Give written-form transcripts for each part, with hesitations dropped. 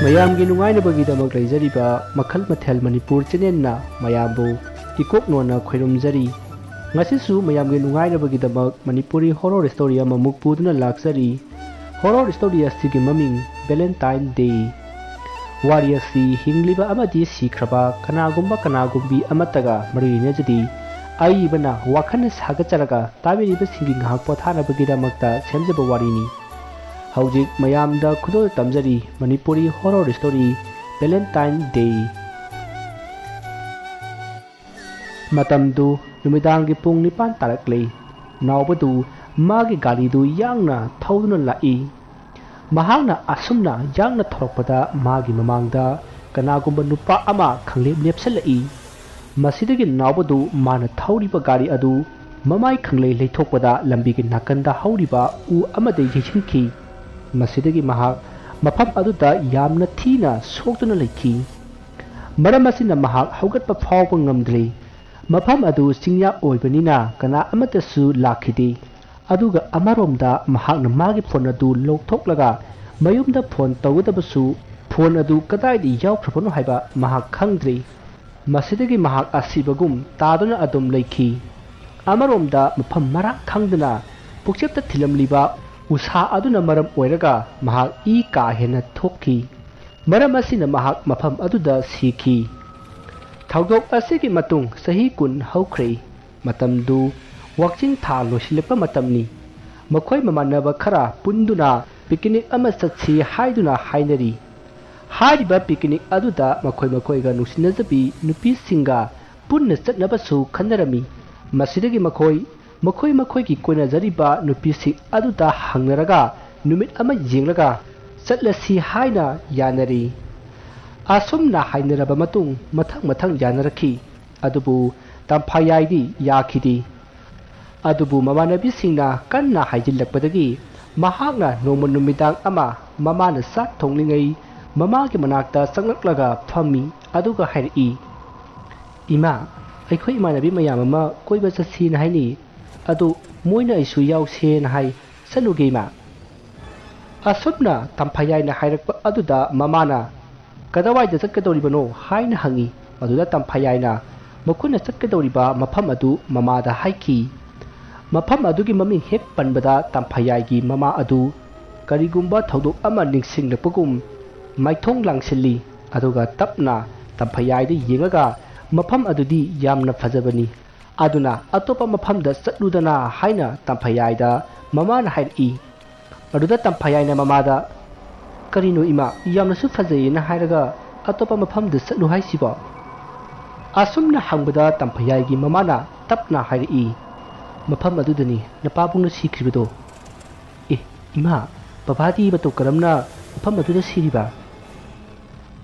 ꯃꯌꯥꯝꯒꯤ ꯅꯨꯡꯉꯥꯏꯅꯕꯒꯤꯗꯃꯛ ꯂꯩꯖꯔꯤꯕ ꯃꯈꯜ ꯃꯊꯦꯜ ꯃꯅꯤꯄꯨꯔ ꯆꯦꯅꯦꯜꯅ ꯃꯌꯥꯝꯕꯨ ꯏꯀꯣꯛꯅꯣꯟꯅ ꯈꯣꯏꯔꯝꯖꯔꯤ ꯉꯁꯤꯁꯨ ꯃꯌꯥꯝꯒꯤ ꯅꯨꯡꯉꯥꯏꯅꯕꯒꯤꯗꯃꯛ ꯃꯅꯤꯄꯨꯔꯤ ꯍꯣꯔꯔ ꯁ꯭ꯇꯣꯔꯤ ꯑꯃꯃꯨꯛ ꯄꯨꯗꯨꯅ ꯂꯥꯛꯆꯔꯤ ꯍꯣꯔꯔ ꯁ꯭ꯇꯣꯔꯤ ꯑꯁꯤꯒꯤ ꯃꯃꯤꯡ ꯚꯦꯂꯦꯟꯇꯥꯏꯟ ꯗꯦ ꯋꯥꯔꯤ ꯑꯁꯤ ꯍꯤꯡꯂꯤꯕ ꯑꯃꯗꯤ ꯁꯤꯈ꯭ꯔꯕ ꯀꯅꯥꯒꯨꯝꯕꯤ ꯑꯃꯠꯇꯒ ꯃꯔꯤ ꯂꯩꯅꯖꯗꯦ ꯑꯏꯕꯅ ꯋꯥꯈꯜ ꯁꯥꯒꯠꯆꯔꯒ ꯇꯥꯕꯤꯔꯤꯕꯁꯤꯡꯒꯤ ꯉꯥꯏꯍꯥꯛ ꯄꯣꯊꯥꯅꯕꯒꯤꯗꯃꯛꯇ ꯁꯦꯝꯖꯕ ꯋꯥꯔꯤꯅꯤ ꯍꯧꯖꯤꯛ ꯃꯌꯥꯝꯗ ꯈꯨꯗꯣꯜ ꯇꯝꯖꯔꯤ ꯃꯅꯤꯄꯨꯔꯤ ꯍꯣꯔꯔ ꯁ꯭ꯇꯣꯔꯤ ꯚꯦꯂꯦꯟꯇꯥꯏꯟ ꯗꯦ ꯃꯇꯝꯗꯨ ꯅꯨꯃꯤꯗꯥꯡꯒꯤ ꯄꯨꯡ 9 ꯇꯥꯔꯛꯂꯦ ꯅꯥꯎꯕꯗꯨ ꯃꯥꯒꯤ ꯒꯥꯔꯤꯗꯨ ꯌꯥꯡꯅ ꯊꯧꯗꯨꯅ ꯂꯥꯛꯏ ꯃꯍꯥꯛꯅ ꯑꯁꯨꯝꯅ ꯌꯥꯡꯅ ꯊꯧꯔꯛꯄꯗ ꯃꯥꯒꯤ ꯃꯃꯥꯡꯗ ꯀꯅꯥꯒꯨꯝꯕ ꯅꯨꯄꯥ ꯑꯃ ꯈꯪꯂꯦꯞ ꯂꯦꯞꯁꯜꯂꯛꯏ ꯃꯁꯤꯗꯒꯤ ꯅꯥꯎꯕꯗꯨ ꯃꯥꯅ ꯊꯧꯔꯤꯕ ꯒꯥꯔꯤ ꯑꯗꯨ ꯃꯃꯥꯏ ꯈꯪꯂꯩ ꯂꯩꯊꯣꯛꯄꯗ ꯂꯝꯕꯤꯒꯤ ꯅꯥꯀꯟꯗ ꯍꯧꯔꯤꯕ ꯎ ꯑꯃꯗ ꯌꯩꯁꯤꯟꯈꯤ ꯃꯁꯤꯗꯒꯤ ꯃꯍꯥꯛ ꯃꯐꯝ ꯑꯗꯨꯗ ꯌꯥꯝꯅ ꯊꯤꯅ ꯁꯣꯛꯇꯨꯅ ꯂꯩꯈꯤ ꯃꯔꯝ ꯑꯁꯤꯅ ꯃꯍꯥꯛ ꯍꯧꯒꯠꯄ ꯐꯥꯎꯕ ꯉꯝꯗ꯭ꯔꯦ ꯃꯐꯝ ꯑꯗꯨ ꯆꯤꯡꯌꯥ ꯑꯣꯏꯕꯅꯤꯅ ꯀꯅꯥ ꯑꯃꯠꯇꯁꯨ ꯂꯥꯛꯈꯤꯗꯦ ꯑꯗꯨꯒ ꯑꯃꯔꯣꯝꯗ ꯃꯍꯥꯛꯅ ꯃꯥꯒꯤ ꯐꯣꯟ ꯑꯗꯨ ꯂꯧꯊꯣꯛꯂꯒ ꯃꯌꯨꯝꯗ ꯐꯣꯟ ꯇꯧꯒꯗꯕꯁꯨ ꯐꯣꯟ ꯑꯗꯨ ꯀꯗꯥꯏꯗ ꯌꯥꯎꯈ꯭ꯔꯕꯅꯣ ꯍꯥꯏꯕ ꯃꯍꯥꯛ ꯈꯪꯗ꯭ꯔꯦ ꯃꯁꯤꯗꯒꯤ ꯃꯍꯥꯛ ꯑꯁꯤꯕꯒꯨꯝ ꯇꯥꯗꯨꯅ ꯑꯗꯨꯝ ꯂꯩꯈꯤ ꯑꯃꯔꯣꯝꯗ ꯃꯐꯝ ꯃꯔꯥꯡ ꯈꯪꯗꯅ ꯄꯨꯛꯆꯦꯞꯇ ꯊꯤꯜꯂꯝꯂꯤꯕ ꯎꯁꯥ ꯑꯗꯨꯅ ꯃꯔꯝ ꯑꯣꯏꯔꯒ ꯃꯍꯥꯛ ꯏ ꯀꯥ ꯍꯦꯟꯅ ꯊꯣꯛꯈꯤ ꯃꯔꯝ ꯑꯁꯤꯅ ꯃꯍꯥꯛ ꯃꯐꯝ ꯑꯗꯨꯗ ꯁꯤꯈꯤ ꯊꯧꯗꯣꯛ ꯑꯁꯤꯒꯤ ꯃꯇꯨꯡ ꯆꯍꯤ 10 ꯍꯧꯈ꯭ꯔꯦ ꯃꯇꯝꯗꯨ ꯋꯥꯛꯆꯤꯡ ꯊꯥ ꯂꯣꯏꯁꯤꯜꯂꯛꯄ ꯃꯇꯝꯅꯤ ꯃꯈꯣꯏ ꯃꯃꯥꯟꯅꯕ ꯈꯔ ꯄꯨꯟꯗꯨꯅ ꯄꯤꯛꯅꯤꯛ ꯑꯃ ꯆꯠꯁꯤ ꯍꯥꯏꯗꯨꯅ ꯍꯥꯏꯅꯔꯤ ꯍꯥꯏꯔꯤꯕ ꯄꯤꯛꯅꯤꯛ ꯑꯗꯨꯗ ꯃꯈꯣꯏꯒ ꯅꯨꯡꯁꯤꯅꯖꯕꯤ ꯅꯨꯄꯤꯁꯤꯡꯒ ꯄꯨꯟꯅ ꯆꯠꯅꯕꯁꯨ ꯈꯟꯅꯔꯝꯃꯤ ꯃꯁꯤꯗꯒꯤ ꯃꯈꯣꯏꯒꯤ ꯀꯣꯏꯅꯖꯔꯤꯕ ꯅꯨꯄꯤꯁꯤꯡ ꯑꯗꯨꯗ ꯍꯪꯅꯔꯒ ꯅꯨꯃꯤꯠ ꯑꯃ ꯌꯦꯡꯂꯒ ꯆꯠꯂꯁꯤ ꯍꯥꯏꯅ ꯌꯥꯅꯔꯤ ꯑꯁꯨꯝꯅ ꯍꯥꯏꯅꯔꯕ ꯃꯇꯨꯡ ꯃꯊꯪ ꯌꯥꯅꯔꯛꯈꯤ ꯑꯗꯨꯕꯨ ꯇꯝꯐꯥꯌꯥꯏꯗꯤ ꯌꯥꯈꯤꯗꯦ ꯑꯗꯨꯕꯨ ꯃꯃꯥꯟꯅꯕꯤꯁꯤꯡꯅ ꯀꯟꯅ ꯍꯥꯏꯖꯤꯜꯂꯛꯄꯗꯒꯤ ꯃꯍꯥꯛꯅ ꯅꯣꯡꯃ ꯅꯨꯃꯤꯗꯥꯡ ꯑꯃ ꯃꯃꯥꯅ ꯆꯥꯛ ꯊꯣꯡꯂꯤꯉꯩ ꯃꯃꯥꯒꯤ ꯃꯅꯥꯛꯇ ꯆꯪꯂꯛꯂꯒ ꯐꯝꯃꯤ ꯑꯗꯨꯒ ꯍꯥꯏꯔꯛꯏ ꯏꯃꯥ ꯑꯩꯈꯣꯏ ꯏꯃꯥꯟꯅꯕꯤ ꯃꯌꯥꯝ ꯑꯃ ꯀꯣꯏꯕ ꯆꯠꯁꯤꯅ ꯍꯥꯏꯅꯤ ꯑꯗꯨ ꯃꯣꯏꯅ ꯑꯩꯁꯨ ꯌꯥꯎꯁꯦꯅ ꯍꯥꯏ ꯆꯠꯂꯨꯒꯦ ꯏꯃꯥ ꯑꯁꯨꯝꯅ ꯇꯝꯐꯥꯌꯥꯏꯅ ꯍꯥꯏꯔꯛꯄ ꯑꯗꯨꯗ ꯃꯃꯥꯅ ꯀꯗꯥꯏꯋꯥꯏꯗ ꯆꯠꯀꯗꯧꯔꯤꯕꯅꯣ ꯍꯥꯏꯅ ꯍꯪꯉꯤ ꯃꯗꯨꯗ ꯇꯝꯐꯥꯌꯥꯏꯅ ꯃꯈꯣꯏꯅ ꯆꯠꯀꯗꯧꯔꯤꯕ ꯃꯐꯝ ꯑꯗꯨ ꯃꯃꯥꯗ ꯍꯥꯏꯈꯤ ꯃꯐꯝ ꯑꯗꯨꯒꯤ ꯃꯃꯤꯡ ꯍꯦꯛ ꯄꯟꯕꯗ ꯇꯝꯐꯥꯌꯥꯏꯒꯤ ꯃꯃꯥ ꯑꯗꯨ ꯀꯔꯤꯒꯨꯝꯕ ꯊꯧꯗꯣꯛ ꯑꯃ ꯅꯤꯡꯁꯤꯡꯂꯛꯄꯒꯨꯝ ꯃꯥꯏꯊꯣꯡ ꯂꯥꯡꯁꯤꯜꯂꯤ ꯑꯗꯨꯒ ꯇꯞꯅ ꯇꯝꯐꯥꯌꯥꯏꯗ ꯌꯦꯡꯉꯒ ꯃꯐꯝ ꯑꯗꯨꯗꯤ ꯌꯥꯝꯅ ꯐꯖꯕꯅꯤ ꯑꯗꯨꯅ ꯑꯇꯣꯞꯄ ꯃꯐꯝꯗ ꯆꯠꯂꯨꯗꯅ ꯍꯥꯏꯅ ꯇꯝꯐꯥꯌꯥꯏꯗ ꯃꯃꯥꯅ ꯍꯥꯏꯔꯛꯏ ꯑꯗꯨꯗ ꯇꯝꯐꯥꯌꯥꯏꯅ ꯃꯃꯥꯗ ꯀꯔꯤꯅꯣ ꯏꯃꯥ ꯌꯥꯝꯅꯁꯨ ꯐꯖꯩꯌꯦꯅ ꯍꯥꯏꯔꯒ ꯑꯇꯣꯞꯄ ꯃꯐꯝꯗ ꯆꯠꯂꯨ ꯍꯥꯏꯁꯤꯕꯣ ꯑꯁꯨꯝꯅ ꯍꯪꯕꯗ ꯇꯝꯐꯥꯌꯥꯏꯒꯤ ꯃꯃꯥꯅ ꯇꯞꯅ ꯍꯥꯏꯔꯛꯏ ꯃꯐꯝ ꯑꯗꯨꯗꯅꯤ ꯅꯄꯥꯕꯨꯡꯅ ꯁꯤꯈ꯭ꯔꯤꯕꯗꯣ ꯏꯃꯥ ꯕꯕꯥꯗꯤ ꯃꯇꯧ ꯀꯔꯝꯅ ꯃꯐꯝ ꯑꯗꯨꯗ ꯁꯤꯔꯤꯕ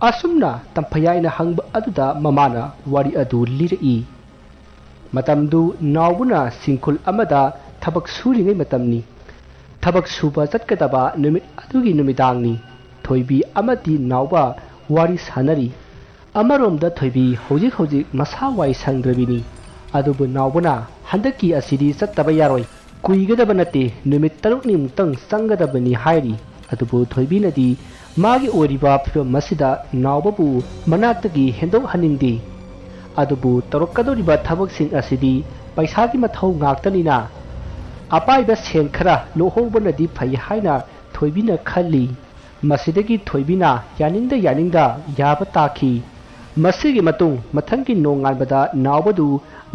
ꯑꯁꯨꯝꯅ ꯇꯝꯐꯥꯌꯥꯏꯅ ꯍꯪꯕ ꯑꯗꯨꯗ ꯃꯃꯥꯅ ꯋꯥꯔꯤ ꯑꯗꯨ ꯂꯤꯔꯛꯏ ꯃꯇꯝꯗꯨ ꯅꯥꯎꯕꯅ ꯁꯤꯡꯈꯨꯜ ꯑꯃꯗ ꯊꯕꯛ ꯁꯨꯔꯤꯉꯩ ꯃꯇꯝꯅꯤ ꯊꯕꯛ ꯁꯨꯕ ꯆꯠꯀꯗꯕ ꯅꯨꯃꯤꯠ ꯑꯗꯨꯒꯤ ꯅꯨꯃꯤꯗꯥꯡꯅꯤ ꯊꯣꯏꯕꯤ ꯑꯃꯗꯤ ꯅꯥꯎꯕ ꯋꯥꯔꯤ ꯁꯥꯅꯔꯤ ꯑꯃꯔꯣꯝꯗ ꯊꯣꯏꯕꯤ ꯍꯧꯖꯤꯛ ꯃꯁꯥ ꯋꯥꯏ ꯁꯪꯗ꯭ꯔꯕꯤꯅꯤ ꯑꯗꯨꯕꯨ ꯅꯥꯎꯕꯅ ꯍꯟꯗꯛꯀꯤ ꯑꯁꯤꯗꯤ ꯆꯠꯇꯕ ꯌꯥꯔꯣꯏ ꯀꯨꯏꯒꯗꯕ ꯅꯠꯇꯦ ꯅꯨꯃꯤꯠ 6ꯅꯤꯃꯨꯛꯇꯪ ꯆꯪꯒꯗꯕꯅꯤ ꯍꯥꯏꯔꯤ ꯑꯗꯨꯕꯨ ꯊꯣꯏꯕꯤꯅꯗꯤ ꯃꯥꯒꯤ ꯑꯣꯏꯔꯤꯕ ꯐꯤꯚꯝ ꯑꯁꯤꯗ ꯅꯥꯎꯕꯕꯨ ꯃꯅꯥꯛꯇꯒꯤ ꯍꯦꯟꯗꯣꯛꯍꯟꯅꯤꯡꯗꯦ ꯑꯗꯨꯕꯨ ꯇꯧꯔꯛꯀꯗꯧꯔꯤꯕ ꯊꯕꯛꯁꯤꯡ ꯑꯁꯤꯗꯤ ꯄꯩꯁꯥꯒꯤ ꯃꯊꯧ ꯉꯥꯛꯇꯅꯤꯅ ꯑꯄꯥꯏꯕ ꯁꯦꯟ ꯈꯔ ꯂꯣꯛꯍꯧꯕꯅꯗꯤ ꯐꯩ ꯍꯥꯏꯅ ꯊꯣꯏꯕꯤꯅ ꯈꯜꯂꯤ ꯃꯁꯤꯗꯒꯤ ꯊꯣꯏꯕꯤꯅ ꯌꯥꯅꯤꯡꯗ ꯌꯥꯕ ꯇꯥꯈꯤ ꯃꯁꯤꯒꯤ ꯃꯇꯨꯡ ꯃꯊꯪꯒꯤ ꯅꯣꯡꯉꯥꯟꯕꯗ ꯅꯥꯎꯕꯗꯨ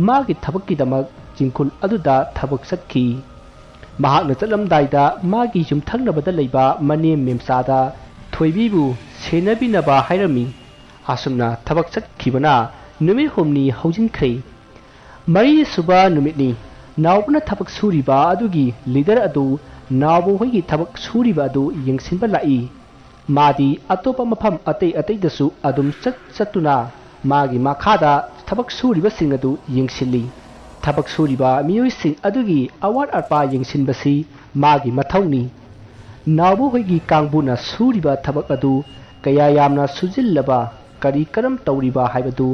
ꯃꯥꯒꯤ ꯊꯕꯛꯀꯤꯗꯃꯛ ꯆꯤꯡꯈꯨꯜ ꯑꯗꯨꯗ ꯊꯕꯛ ꯆꯠꯈꯤ ꯃꯍꯥꯛꯅ ꯆꯠꯂꯝꯗꯥꯏꯗ ꯃꯥꯒꯤ ꯌꯨꯝꯊꯪꯅꯕꯗ ꯂꯩꯕ ꯃꯅꯦꯝ ꯃꯦꯝꯆꯥꯗ ꯊꯣꯏꯕꯤꯕꯨ ꯁꯦꯟꯅꯕꯤꯅꯕ ꯍꯥꯏꯔꯝꯃꯤ ꯑꯁꯨꯝꯅ ꯊꯕꯛ ꯆꯠꯈꯤꯕꯅ ꯅꯨꯃꯤꯠ 6ꯅꯤ ꯍꯧꯖꯤꯟꯈ꯭ꯔꯦ 4ꯁꯨꯕ ꯅꯨꯃꯤꯠꯅꯤ ꯅꯥꯎꯕꯅ ꯊꯕꯛ ꯁꯨꯔꯤꯕ ꯑꯗꯨꯒꯤ ꯂꯤꯗꯔ ꯑꯗꯨ ꯅꯥꯎꯕ ꯍꯣꯏꯒꯤ ꯊꯕꯛ ꯁꯨꯔꯤꯕ ꯑꯗꯨ ꯌꯦꯡꯁꯤꯟꯕ ꯂꯥꯛꯏ ꯃꯥꯗꯤ ꯑꯇꯣꯞꯄ ꯃꯐꯝ ꯑꯇꯩꯗꯁꯨ ꯑꯗꯨꯝ ꯆꯠꯇꯨꯅ ꯃꯥꯒꯤ ꯃꯈꯥꯗ ꯊꯕꯛ ꯁꯨꯔꯤꯕꯁꯤꯡ ꯑꯗꯨ ꯌꯦꯡꯁꯤꯜꯂꯤ ꯊꯕꯛ ꯁꯨꯔꯤꯕ ꯃꯤꯑꯣꯏꯁꯤꯡ ꯑꯗꯨꯒꯤ ꯑꯋꯥꯠ ꯑꯄꯥ ꯌꯦꯡꯁꯤꯟꯕꯁꯤ ꯃꯥꯒꯤ ꯃꯊꯧꯅꯤ ꯅꯥꯎꯕ ꯍꯣꯏꯒꯤ ꯀꯥꯡꯕꯨꯅ ꯁꯨꯔꯤꯕ ꯊꯕꯛ ꯑꯗꯨ ꯀꯌꯥ ꯌꯥꯝꯅ ꯁꯨꯖꯤꯜꯂꯕ ꯀꯔꯝ ꯇꯧꯔꯤꯕ ꯍꯥꯏꯕꯗꯨ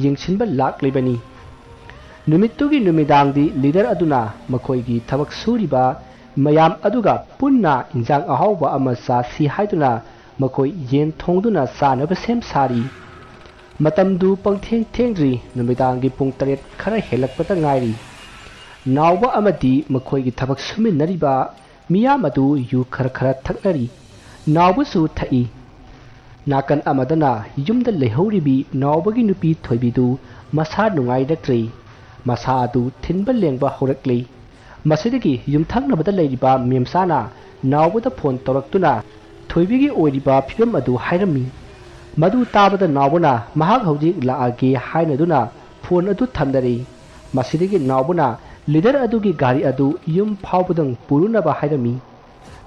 ꯌꯦꯡꯁꯤꯟꯕ ꯂꯥꯛꯂꯤꯕꯅꯤ ꯅꯨꯃꯤꯠꯇꯨꯒꯤ ꯅꯨꯃꯤꯗꯥꯡꯗꯤ ꯂꯤꯗꯔ ꯑꯗꯨꯅ ꯃꯈꯣꯏꯒꯤ ꯊꯕꯛ ꯁꯨꯔꯤꯕ ꯃꯌꯥꯝ ꯑꯗꯨꯒ ꯄꯨꯟꯅ ꯏꯟꯖꯥꯡ ꯑꯍꯥꯎꯕ ꯑꯃ ꯆꯥꯁꯤ ꯍꯥꯏꯗꯨꯅ ꯃꯈꯣꯏ ꯌꯦꯟ ꯊꯣꯡꯗꯨꯅ ꯆꯥꯅꯕ ꯁꯦꯝ ꯁꯥꯔꯤ ꯃꯇꯝꯗꯨ ꯄꯪꯊꯦꯡ ꯊꯦꯡꯗ꯭ꯔꯤ ꯅꯨꯃꯤꯗꯥꯡꯒꯤ ꯄꯨꯡ 7 ꯈꯔ ꯍꯦꯜꯂꯛꯄꯗ ꯉꯥꯏꯔꯤ ꯅꯥꯎꯕ ꯑꯃꯗꯤ ꯃꯈꯣꯏꯒꯤ ꯊꯕꯛ ꯁꯨꯃꯤꯟꯅꯔꯤꯕ ꯃꯤꯌꯥꯝ ꯑꯗꯨ ꯌꯨ ꯈꯔ ꯊꯛꯅꯔꯤ ꯅꯥꯎꯕꯁꯨ ꯊꯛꯏ ꯅꯥꯀꯟ ꯑꯃꯗꯅ ꯌꯨꯝꯗ ꯂꯩꯍꯧꯔꯤꯕꯤ ꯅꯥꯎꯕꯒꯤ ꯅꯨꯄꯤ ꯊꯣꯏꯕꯤꯗꯨ ꯃꯁꯥ ꯅꯨꯡꯉꯥꯏꯔꯛꯇ꯭ꯔꯦ ꯃꯁꯥ ꯑꯗꯨ ꯊꯤꯟꯕ ꯂꯦꯡꯕ ꯍꯧꯔꯛꯂꯤ ꯃꯁꯤꯗꯒꯤ ꯌꯨꯝꯊꯪꯅꯕꯗ ꯂꯩꯔꯤꯕ ꯃꯦꯝꯆꯥꯅ ꯅꯥꯎꯕꯗ ꯐꯣꯟ ꯇꯧꯔꯛꯇꯨꯅ ꯊꯣꯏꯕꯤꯒꯤ ꯑꯣꯏꯔꯤꯕ ꯐꯤꯕꯝ ꯑꯗꯨ ꯍꯥꯏꯔꯝꯃꯤ ꯃꯗꯨ ꯇꯥꯕꯗ ꯅꯥꯎꯕꯅ ꯃꯍꯥꯛ ꯍꯧꯖꯤꯛ ꯂꯥꯛꯑꯒꯦ ꯍꯥꯏꯅꯗꯨꯅ ꯐꯣꯟ ꯑꯗꯨ ꯊꯝꯅꯔꯦ ꯃꯁꯤꯗꯒꯤ ꯅꯥꯎꯕꯅ ꯂꯤꯗꯔ ꯑꯗꯨꯒꯤ ꯒꯥꯔꯤ ꯑꯗꯨ ꯌꯨꯝ ꯐꯥꯎꯕꯗꯪ ꯄꯨꯔꯨꯅꯕ ꯍꯥꯏꯔꯝꯃꯤ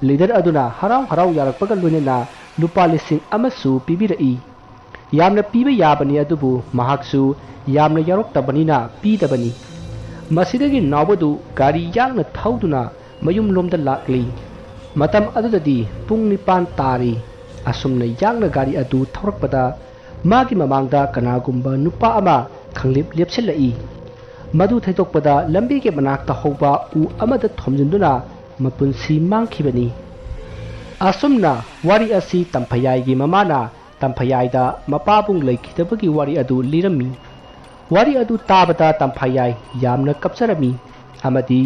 ꯂꯤꯗꯔ ꯑꯗꯨꯅ ꯍꯔꯥꯎ ꯌꯥꯔꯛꯄꯒ ꯂꯣꯏꯅꯅ ꯂꯨꯄꯥ 1,000 ꯄꯤꯕꯤꯔꯛꯏ ꯌꯥꯝꯅ ꯄꯤꯕ ꯌꯥꯕꯅꯤ ꯑꯗꯨꯕꯨ ꯃꯍꯥꯛꯁꯨ ꯌꯥꯝꯅ ꯌꯥꯎꯔꯛꯇꯕꯅꯤꯅ ꯄꯤꯗꯕꯅꯤ ꯃꯁꯤꯗꯒꯤ ꯅꯥꯎꯕꯗꯨ ꯒꯥꯔꯤ ꯌꯥꯡꯅ ꯊꯧꯗꯨꯅ ꯃꯌꯨꯝꯂꯣꯝꯗ ꯂꯥꯛꯂꯤ ꯃꯇꯝ ꯑꯗꯨꯗꯗꯤ ꯄꯨꯡ 9 ꯇꯥꯔꯤ ꯑꯁꯨꯝꯅ ꯌꯥꯡꯅ ꯒꯥꯔꯤ ꯑꯗꯨ ꯊꯧꯔꯛꯄꯗ ꯃꯥꯒꯤ ꯃꯃꯥꯡꯗ ꯀꯅꯥꯒꯨꯝꯕ ꯅꯨꯄꯥ ꯑꯃ ꯈꯪꯂꯦꯞ ꯂꯦꯞꯁꯤꯜꯂꯛꯏ ꯃꯗꯨ ꯊꯩꯗꯣꯛꯄꯗ ꯂꯝꯕꯤꯒꯤ ꯃꯅꯥꯛꯇ ꯍꯧꯕ ꯎ ꯑꯃꯗ ꯊꯣꯝꯖꯤꯟꯗꯨꯅ ꯃꯄꯨꯟꯁꯤ ꯃꯥꯡꯈꯤꯕꯅꯤ ꯑꯁꯨꯝꯅ ꯋꯥꯔꯤ ꯑꯁꯤ ꯇꯝꯐꯌꯥꯏꯒꯤ ꯃꯃꯥꯅ ꯇꯝꯐꯌꯥꯏꯗ ꯃꯄꯥꯕꯨꯡ ꯂꯩꯈꯤꯗꯕꯒꯤ ꯋꯥꯔꯤ ꯑꯗꯨ ꯂꯤꯔꯝꯃꯤ ꯋꯥꯔꯤ ꯑꯗꯨ ꯇꯥꯕꯗ ꯇꯝꯐꯌꯥꯏ ꯌꯥꯝꯅ ꯀꯞꯆꯔꯝꯃꯤ ꯑꯃꯗꯤ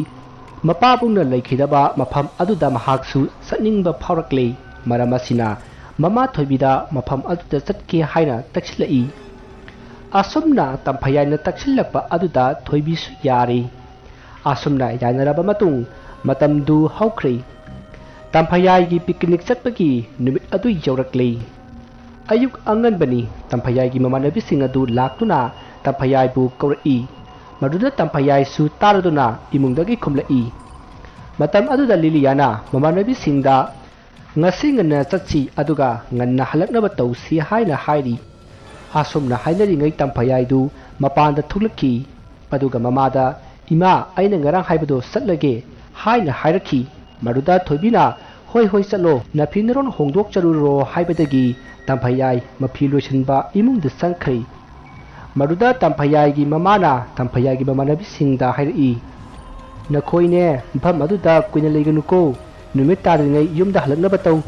ꯃꯄꯥꯕꯨꯡꯅ ꯂꯩꯈꯤꯗꯕ ꯃꯐꯝ ꯑꯗꯨꯗ ꯃꯍꯥꯛꯁꯨ ꯆꯠꯅꯤꯡꯕ ꯐꯥꯎꯔꯛꯂꯦ ꯃꯔꯝ ꯑꯁꯤꯅ ꯃꯃꯥ ꯊꯣꯏꯕꯤꯗ ꯃꯐꯝ ꯑꯗꯨꯗ ꯆꯠꯀꯦ ꯍꯥꯏꯅ ꯇꯛꯁꯤꯜꯂꯛꯏ ꯑꯁꯨꯝꯅ ꯇꯝꯐꯌꯥꯏꯅ ꯇꯛꯁꯤꯜꯂꯛꯄ ꯑꯗꯨꯗ ꯊꯣꯏꯕꯤꯁꯨ ꯌꯥꯔꯦ ꯑꯁꯨꯝꯅ ꯌꯥꯅꯔꯕ ꯃꯇꯨꯡ ꯃꯇꯝꯗꯨ ꯍꯧꯈ꯭ꯔꯦ ꯇꯝꯐꯌꯥꯏꯒꯤ ꯄꯤꯛꯅꯤꯛ ꯆꯠꯄꯒꯤ ꯅꯨꯃꯤꯠ ꯑꯗꯨ ꯌꯧꯔꯛꯂꯦ ꯑꯌꯨꯛ ꯑꯉꯟꯕꯅꯤ ꯇꯝꯐꯌꯥꯏꯒꯤ ꯃꯃꯥꯟꯅꯕꯤꯁꯤꯡ ꯑꯗꯨ ꯂꯥꯛꯇꯨꯅ ꯇꯝꯐꯌꯥꯏꯕꯨ ꯀꯧꯔꯛꯏ ꯃꯗꯨꯗ ꯇꯝꯐꯌꯥꯏꯁꯨ ꯇꯥꯔꯗꯨꯅ ꯏꯃꯨꯡꯗꯒꯤ ꯈꯨꯝꯂꯛꯏ ꯃꯇꯝ ꯑꯗꯨꯗ ꯂꯤꯂꯤꯌꯥꯅ ꯃꯃꯥꯟꯅꯕꯤꯁꯤꯡꯗ ngasi ngana chatsi aduga nganna halaknaba tausi haina hairi asumna hainari tampayai du mapanda thulaki aduga mamada ima aina ngarang haibado satlage haina hairaki maruda thoibina hoi hoi chatlo nafinron hongdok charuro haibadagi tampayai mafi loisinba imung de sangkhai maruda tampayai gi mamana tampayai gi mamanabi singda hairi nakhoine bham aduda kuina leganuko numit taringai yumda halaknaba tau